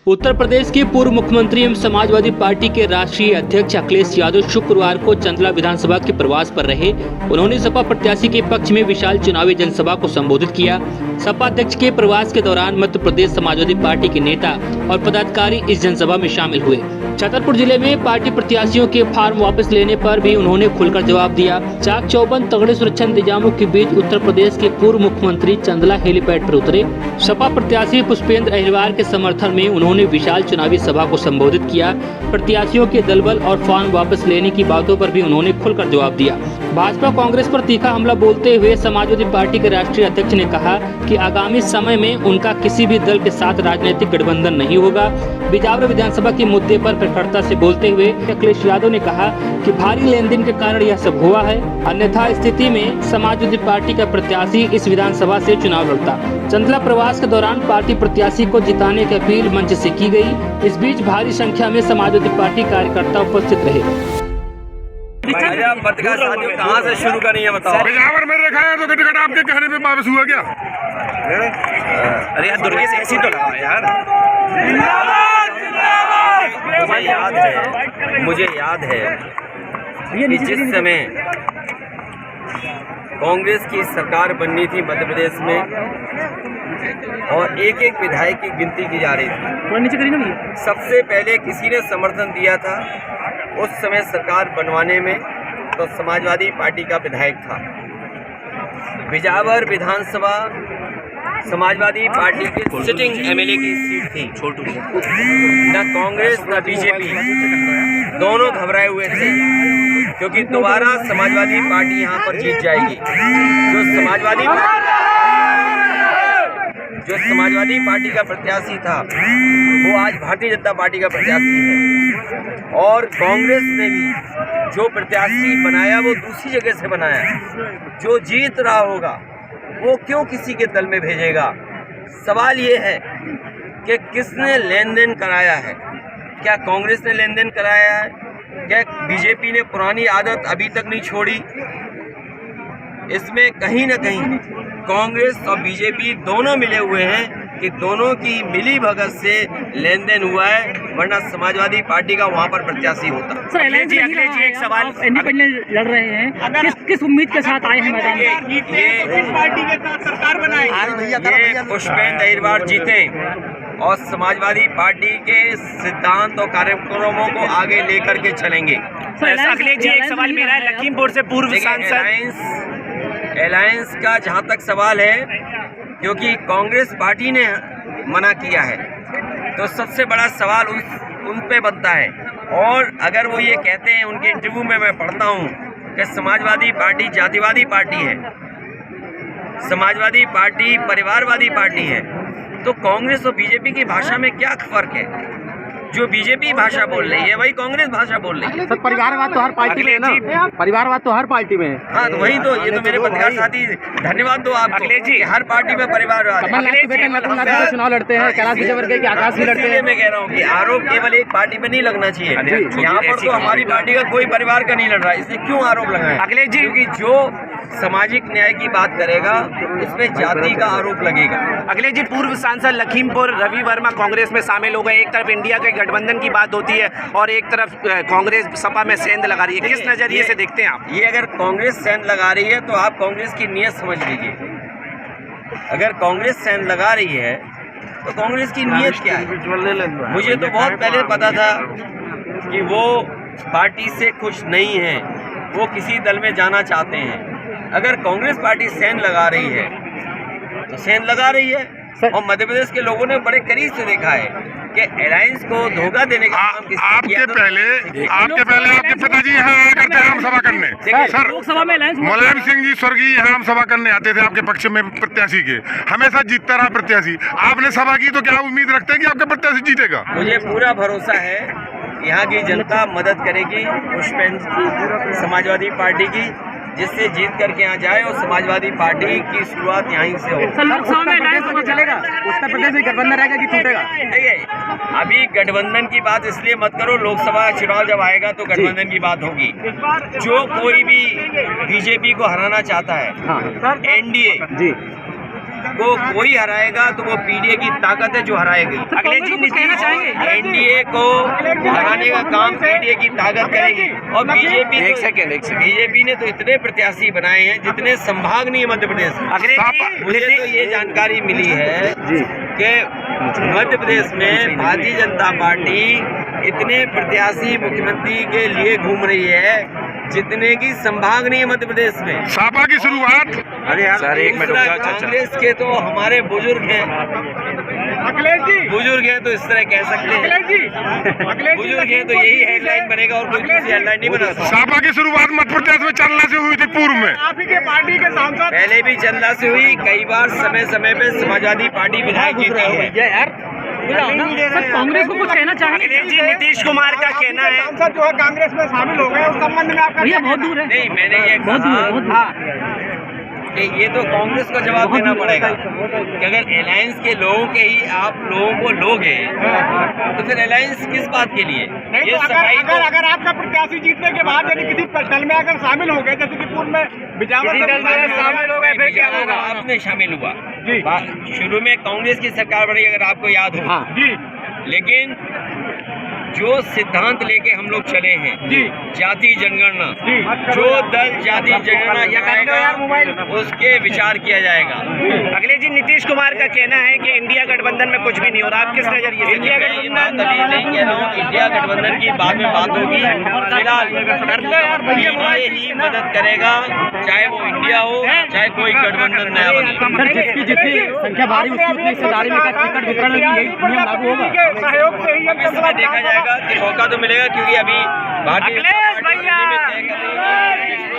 उत्तर प्रदेश के पूर्व मुख्यमंत्री एवं समाजवादी पार्टी के राष्ट्रीय अध्यक्ष अखिलेश यादव शुक्रवार को चंदला विधानसभा के प्रवास पर रहे। उन्होंने सपा प्रत्याशी के पक्ष में विशाल चुनावी जनसभा को संबोधित किया। सपा अध्यक्ष के प्रवास के दौरान मध्य प्रदेश समाजवादी पार्टी के नेता और पदाधिकारी इस जनसभा में शामिल हुए। छतरपुर जिले में पार्टी प्रत्याशियों के फार्म वापस लेने पर भी उन्होंने खुलकर जवाब दिया। चाक चौबंद तगड़े सुरक्षा इंतजामों के बीच उत्तर प्रदेश के पूर्व मुख्यमंत्री चंदला हेलीपैड पर उतरे। सपा प्रत्याशी पुष्पेंद्र अहिरवार के समर्थन में उन्होंने विशाल चुनावी सभा को संबोधित किया। प्रत्याशियों के दलबल और फॉर्म वापस लेने की बातों पर भी उन्होंने खुलकर जवाब दिया। भाजपा कांग्रेस पर तीखा हमला बोलते हुए समाजवादी पार्टी के राष्ट्रीय अध्यक्ष ने कहा कि आगामी समय में उनका किसी भी दल के साथ राजनीतिक गठबंधन नहीं होगा। बिजावर विधानसभा के मुद्दे पर प्रखरता से बोलते हुए अखिलेश यादव ने कहा कि भारी लेन देन के कारण यह सब हुआ है, अन्यथा स्थिति में समाजवादी पार्टी का प्रत्याशी इस विधानसभा से चुनाव लड़ता। चंदला प्रवास के दौरान पार्टी प्रत्याशी को जिताने की अपील मंच से की गई। इस बीच भारी संख्या में समाजवादी पार्टी कार्यकर्ता उपस्थित रहे। पत्रकार साथियों कहाँ से शुरू करनी है बताओ। बिजावर में रखा है तो टिकट आपके कहने पे वापस हुआ क्या? अरे यार दुर्गे से ऐसी तो लगा यार। मुझे याद है कि जिस समय कांग्रेस की सरकार बननी थी मध्य प्रदेश में और एक एक विधायक की गिनती की जा रही थी, सबसे पहले किसी ने समर्थन दिया था उस समय सरकार बनवाने में तो समाजवादी पार्टी का विधायक था। बिजावर विधानसभा समाजवादी पार्टी के सिटिंग एमएलए की सीट थी। छोटू न कांग्रेस न बीजेपी दोनों घबराए हुए थे क्योंकि दोबारा समाजवादी पार्टी यहां पर जीत जाएगी। जो समाजवादी पार्टी का प्रत्याशी था वो आज भारतीय जनता पार्टी का प्रत्याशी है और कांग्रेस ने भी जो प्रत्याशी बनाया वो दूसरी जगह से बनाया। जो जीत रहा होगा वो क्यों किसी के दल में भेजेगा? सवाल ये है कि किसने लेन देन कराया है? क्या कांग्रेस ने लेन देन कराया है? क्या बीजेपी ने पुरानी आदत अभी तक नहीं छोड़ी? इसमें कहीं ना कहीं कांग्रेस और बीजेपी दोनों मिले हुए हैं कि दोनों की मिली भगत से लेन देन हुआ है, वरना समाजवादी पार्टी का वहाँ पर प्रत्याशी होता। अखिलेश जी एक सवाल, इंडिपेंडेंट लड़ रहे हैं, किस उम्मीद के साथ आए हैं मैदान में? ये पार्टी के साथ सरकार बनाए, ये पुष्पेंद्र अहिरवार जीते और समाजवादी पार्टी के सिद्धांत और कार्यक्रमों को आगे लेकर के चलेंगे। अखिलेश जी एक सवाल मेरा है, लखीमपुर से पूर्व सांसद अलायंस का जहाँ तक सवाल है, क्योंकि कांग्रेस पार्टी ने मना किया है तो सबसे बड़ा सवाल उन पे बनता है। और अगर वो ये कहते हैं, उनके इंटरव्यू में मैं पढ़ता हूँ कि समाजवादी पार्टी जातिवादी पार्टी है, समाजवादी पार्टी परिवारवादी पार्टी है, तो कांग्रेस और बीजेपी की भाषा में क्या फर्क है? जो बीजेपी भाषा बोल रही है वही कांग्रेस भाषा बोल रही है। सर परिवारवाद तो हर पार्टी में है ना, परिवारवाद तो हर पार्टी में है। हाँ तो वही तो, ये तो मेरे पत्रकार साथी धन्यवाद दो आप अखिलेश जी। हर पार्टी में परिवारवाद है। चुनाव लड़ते हैं, कैलाश विजयवर्गीय के आकाश भी लड़ते हैं। मैं कह रहा हूँ कि आरोप केवल एक पार्टी में नहीं लगना चाहिए। यहाँ पर तो हमारी पार्टी का कोई परिवार का नहीं लड़ रहा है, इसलिए क्यों आरोप लगाए? अखिलेश जी क्योंकि जो सामाजिक न्याय की बात करेगा उसमें जाति का आरोप लगेगा। अखिलेश जी पूर्व सांसद लखीमपुर रवि वर्मा कांग्रेस में शामिल हो गए। एक तरफ इंडिया के गठबंधन की बात होती है और एक तरफ कांग्रेस सपा में सेंध लगा रही है, किस नजरिए से देखते हैं आप? ये अगर कांग्रेस सेंध लगा रही है तो आप कांग्रेस की नीयत समझ लीजिए। अगर कांग्रेस सेंध लगा रही है तो कांग्रेस की नीयत क्या है? मुझे तो बहुत पहले पता था कि वो पार्टी से खुश नहीं है, वो किसी दल में जाना चाहते हैं। अगर कांग्रेस पार्टी सेंध लगा रही है तो सेंध लगा रही है, और मध्य प्रदेश के लोगों ने बड़े करीब से देखा है कि अलायंस को धोखा देने का काम किसने किया। आपके पहले आपके पिताजी यहाँ आया करते हैं आम सभा करने। सर लोकसभा में मुलायम सिंह जी स्वर्गीय यहाँ आम सभा करने आते थे आपके पक्ष में प्रत्याशी के, हमेशा जीतता रहा प्रत्याशी। आपने सभा की तो क्या उम्मीद रखते हैं कि आपका प्रत्याशी जीतेगा? मुझे पूरा भरोसा है यहाँ की जनता मदद करेगी पुष्पेंद्र की, समाजवादी पार्टी की, जिससे जीत करके यहाँ जाए और समाजवादी पार्टी की शुरुआत यहीं से हो। लोकसभा में अलायंस चलेगा, उत्तर प्रदेश में गठबंधन रहेगा कि टूटेगा? देखिए अभी गठबंधन की बात इसलिए मत करो, लोकसभा चुनाव जब आएगा तो गठबंधन की बात होगी। जो कोई भी बीजेपी को हराना चाहता है, एनडीए को कोई हराएगा तो वो पीडीए की ताकत है जो हराएगी। अखिलेश जी कहना चाहेंगे एनडीए को हराने का काम पीडीए की ताकत करेगी। और बीजेपी एक सेकंड बीजेपी ने तो इतने प्रत्याशी बनाए हैं जितने संभाग नहीं है मध्य प्रदेश में। अखिलेश जी मुझे तो ये जानकारी मिली है कि मध्य प्रदेश में भारतीय जनता पार्टी इतने प्रत्याशी मुख्यमंत्री के लिए घूम रही है जितने की संभाग नहीं है मध्य प्रदेश में। सपा की शुरुआत अरे यार सर, एक मिनट रुक जाओ, चाचा। कांग्रेस के तो हमारे बुजुर्ग हैं, अखिलेश जी, बुजुर्ग हैं तो इस तरह कह सकते हैं। अखिलेश जी, बुजुर्ग हैं तो यही हेडलाइन बनेगा और कोई दूसरी हेडलाइन नहीं बना सकता। सपा की शुरुआत मध्य प्रदेश में चलना से हुई थी पूर्व में। आप ही के पार्टी के सांसद पहले भी चंदा से हुई, कई बार समय समय पे समाजवादी पार्टी विधायक जीती है। कांग्रेस को कुछ कहना चाहेंगे? अखिलेश जी नीतीश कुमार का कहना है सांसद जो है कांग्रेस में शामिल हो गए, उस संबंध में आपका बहुत दूर नहीं, मैंने ये कहा कि ये तो कांग्रेस को जवाब देना पड़ेगा कि अगर अलायंस के लोगों के ही आप लोगों को लोगे तो फिर अलायंस किस बात के लिए? नहीं, ये तो सफाई अगर अगर आपका प्रत्याशी जीतने के बाद यदि किसी दल में अगर शामिल हो गए, जैसे कि पूर्व में बिजावर शामिल हो गए, फिर क्या होगा? आपने शामिल हुआ जी। शुरू में कांग्रेस की सरकार बनी, अगर आपको याद हो। जी लेकिन जो सिद्धांत लेके हम लोग चले हैं, जी, जाति जनगणना, जी, जो दल जाति जनगणना कराएगा उसके विचार किया जाएगा। अखिलेश जी नीतीश कुमार का कहना है कि इंडिया गठबंधन में कुछ भी नहीं हो रहा। आप किस नजरिए से? इंडिया गठबंधन अभी नहीं कह रहा हूँ, इंडिया गठबंधन की बाद में बात होगी। फिलहाल ये ही मदद करेगा, चाहे वो इंडिया हो चाहे कोई गठबंधन नया बने। जिसकी जितनी संख्या भारी उसकी उतनी हिस्सेदारी में टिकट वितरण भी यही नियम लागू होगा। सहयोग से ही अब इसमें देखा जाएगा कि मौका तो मिलेगा, क्योंकि अभी भारतीय अखिलेश भैया! जनता पार्टी में तय कर रही है